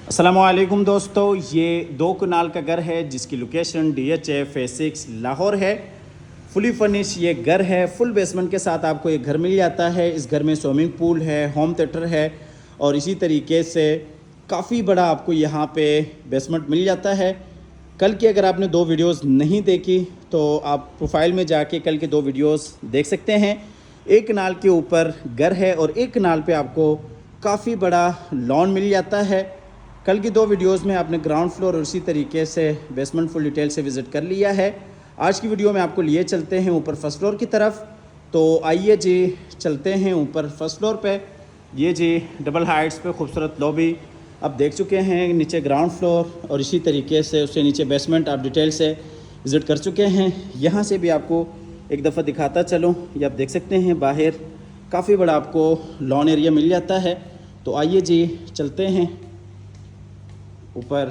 अस्सलामुअलैकुम दोस्तों, ये 2 कनाल का घर है जिसकी लोकेशन DHA फेज 6 लाहौर है। फुली फर्निश ये घर है। फुल बेसमेंट के साथ आपको एक घर मिल जाता है। इस घर में स्विमिंग पूल है, होम थिएटर है और इसी तरीके से काफ़ी बड़ा आपको यहाँ पे बेसमेंट मिल जाता है। कल की अगर आपने 2 वीडियोस नहीं देखी तो आप प्रोफाइल में जाके कल के 2 वीडियोस देख सकते हैं। एक कनाल के ऊपर घर है और एक कनाल पे आपको काफ़ी बड़ा लॉन मिल जाता है। कल की 2 वीडियोस में आपने ग्राउंड फ्लोर और इसी तरीके से बेसमेंट फुल डिटेल से विज़िट कर लिया है। आज की वीडियो में आपको लिए चलते हैं ऊपर फर्स्ट फ्लोर की तरफ। तो आइए जी चलते हैं ऊपर फर्स्ट फ्लोर पे। ये जी डबल हाइट्स पे खूबसूरत लॉबी आप देख चुके हैं। नीचे ग्राउंड फ्लोर और इसी तरीके से उससे नीचे बेसमेंट आप डिटेल से विज़िट कर चुके हैं। यहाँ से भी आपको एक दफ़ा दिखाता चलूँ। ये आप देख सकते हैं बाहर काफ़ी बड़ा आपको लॉन एरिया मिल जाता है। तो आइए जी चलते हैं ऊपर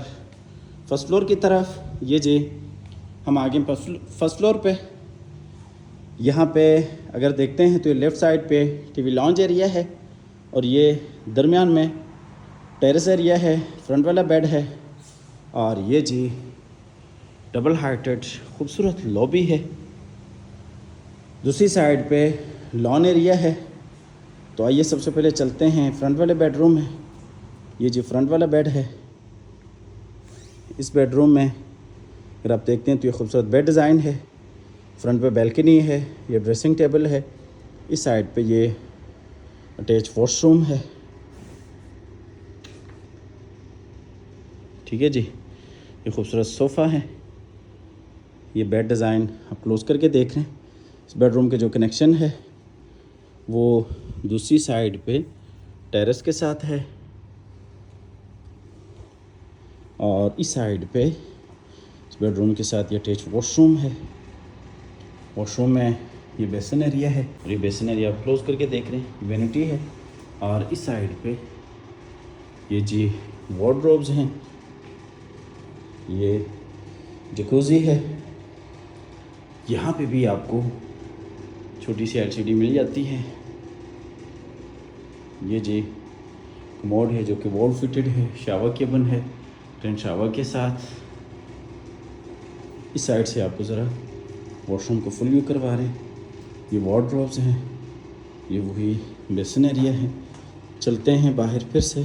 फर्स्ट फ्लोर की तरफ। ये जी हम आगे फर्स्ट फ्लोर पे। यहाँ पे अगर देखते हैं तो ये लेफ़्ट साइड पे टीवी लॉन्ज एरिया है और ये दरमियान में टेरेस एरिया है। फ्रंट वाला बेड है और ये जी डबल हाइटेड खूबसूरत लॉबी है। दूसरी साइड पे लॉन एरिया है। तो आइए सबसे पहले चलते हैं फ्रंट वाले बेडरूम में। ये जी फ्रंट वाला बेड है। इस बेडरूम में अगर आप देखते हैं तो ये खूबसूरत बेड डिज़ाइन है। फ्रंट पे बैल्कनी है, ये ड्रेसिंग टेबल है। इस साइड पे ये अटैच वॉशरूम है। ठीक है जी, ये खूबसूरत सोफ़ा है। ये बेड डिज़ाइन आप क्लोज़ करके देख रहे हैं। इस बेडरूम के जो कनेक्शन है वो दूसरी साइड पे टेरेस के साथ है और इस साइड पे इस बेडरूम के साथ ये अटैच वॉशरूम है। वॉशरूम में ये बेसिन एरिया है और ये बेसिन एरिया आप क्लोज़ करके देख रहे हैं, वेनिटी है। और इस साइड पे ये जी वार्डरोब्स हैं, ये जकूज़ी है। यहाँ पे भी आपको छोटी सी LCD मिल जाती है। ये जी कमोड है जो कि वॉल फिटेड है, शावर केबन है टेंट शावर के साथ। इस साइड से आपको ज़रा वॉशरूम को फुल व्यू करवा रहे हैं। ये वार्डरोब्स हैं, ये वही बेसिन एरिया है। चलते हैं बाहर फिर से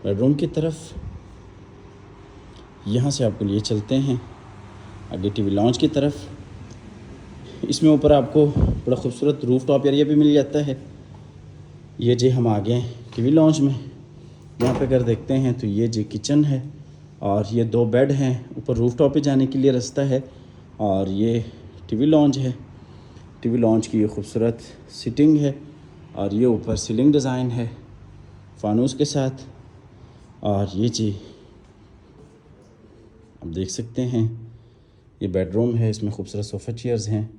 बेडरूम की तरफ। यहाँ से आपको लिए चलते हैं आगे टीवी लॉन्च की तरफ। इसमें ऊपर आपको बड़ा खूबसूरत रूफ टॉप एरिया भी मिल जाता है। ये जी हम आ गए टीवी लॉन्च में। यहाँ पे अगर देखते हैं तो ये जी किचन है और ये 2 बेड हैं। ऊपर रूफ टॉप पे जाने के लिए रास्ता है और ये टीवी लॉन्च है। टीवी लॉन्च की ये खूबसूरत सिटिंग है और ये ऊपर सीलिंग डिज़ाइन है फानूस के साथ। और ये जी आप देख सकते हैं ये बेडरूम है। इसमें खूबसूरत सोफ़ा चेयर्स हैं,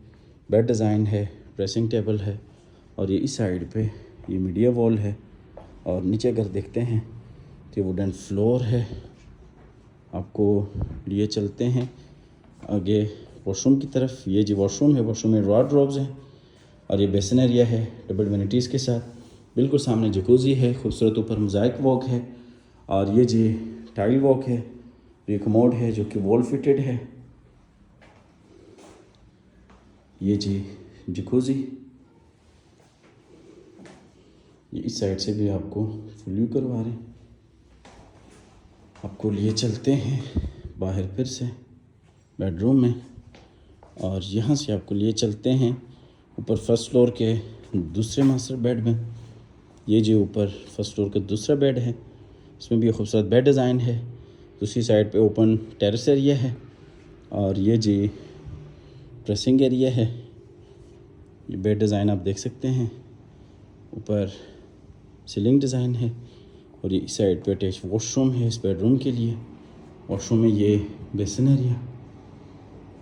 बेड डिज़ाइन है, ड्रेसिंग टेबल है और ये इस साइड पे ये मीडिया वॉल है। और नीचे अगर देखते हैं तो ये वुडन फ्लोर है। आपको लिए चलते हैं आगे वॉशरूम की तरफ। ये जी वॉशरूम है, वॉशरूम में वार्डरोब्स हैं और ये बेसिन एरिया है डबल वेनिटीज़ के साथ। बिल्कुल सामने जकूज़ी है, खूबसूरत ऊपर मोज़ाइक वॉक है और ये जी टाइल वॉक है। ये कमोड है जो कि वॉल फिटेड है। ये जी जकूज़ी, ये इस साइड से भी आपको फुल व्यू करवा रहे हैं। आपको लिए चलते हैं बाहर फिर से बेडरूम में और यहाँ से आपको लिए चलते हैं ऊपर फर्स्ट फ्लोर के दूसरे मास्टर बेड में। ये जी ऊपर फर्स्ट फ्लोर का दूसरा बेड है। इसमें भी खूबसूरत बेड डिज़ाइन है। दूसरी साइड पे ओपन टेरेस एरिया है और ये जी ड्रेसिंग एरिया है। ये बेड डिज़ाइन आप देख सकते हैं, ऊपर सीलिंग डिज़ाइन है और ये इस साइड पे अटैच वॉशरूम है इस बेडरूम के लिए। वॉशरूम में ये बेसिन एरिया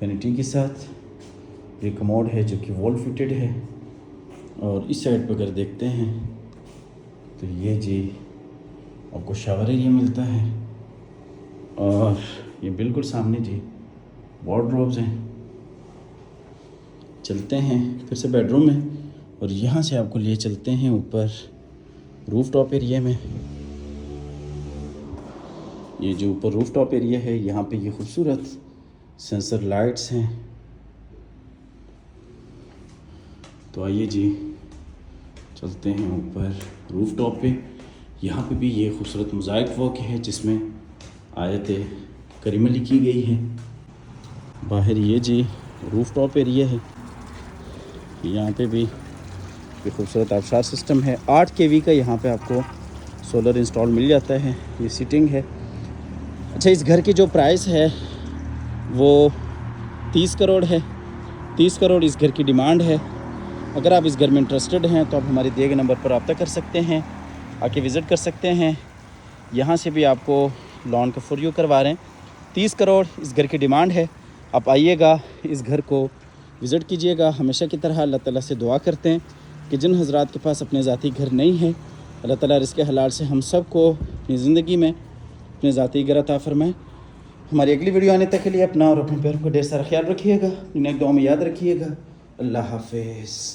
वेनिटी के साथ। ये कमोड है जो कि वॉल फिटेड है और इस साइड पे अगर देखते हैं तो ये जी आपको शावर एरिया मिलता है और ये बिल्कुल सामने जी वार्डरोब्स हैं। चलते हैं फिर से बेडरूम में और यहाँ से आपको लिए चलते हैं ऊपर रूफ टॉप एरिया में। ये जो ऊपर रूफ टॉप एरिया है, यहाँ पे ये खूबसूरत सेंसर लाइट्स हैं। तो आइए जी चलते हैं ऊपर रूफ टॉप पे। यहाँ पे भी ये खूबसूरत मोज़ाइक वर्क है जिसमें आयत करीमा लिखी गई है। बाहर ये जी रूफ टॉप एरिया है, यहाँ पे भी ये खूबसूरत आबशार सिस्टम है। 8 kV का यहाँ पे आपको सोलर इंस्टॉल मिल जाता है। ये सीटिंग है। अच्छा, इस घर की जो प्राइस है वो 30 करोड़ है। 30 करोड़ इस घर की डिमांड है। अगर आप इस घर में इंटरेस्टेड हैं तो आप हमारे दिए गए नंबर पर रब्ता कर सकते हैं, आके विज़िट कर सकते हैं। यहाँ से भी आपको लोन का फॉर यू करवा रहे हैं। 30 करोड़ इस घर की डिमांड है। आप आइएगा, इस घर को विज़िट कीजिएगा। हमेशा की तरह अल्लाह ताला से दुआ करते हैं कि जिन हज़रात के पास अपने ज़ाती घर नहीं है, अल्लाह ताला रिज़्क़ हलाल से हम सब को अपनी ज़िंदगी में अपने ज़ाती घर अता फरमाएं। हमारी अगली वीडियो आने तक के लिए अपना और अपने पैरों का ढेर सारा ख्याल रखिएगा। इन्हें एक दुआ में याद रखिएगा। अल्लाह हाफ़िज़।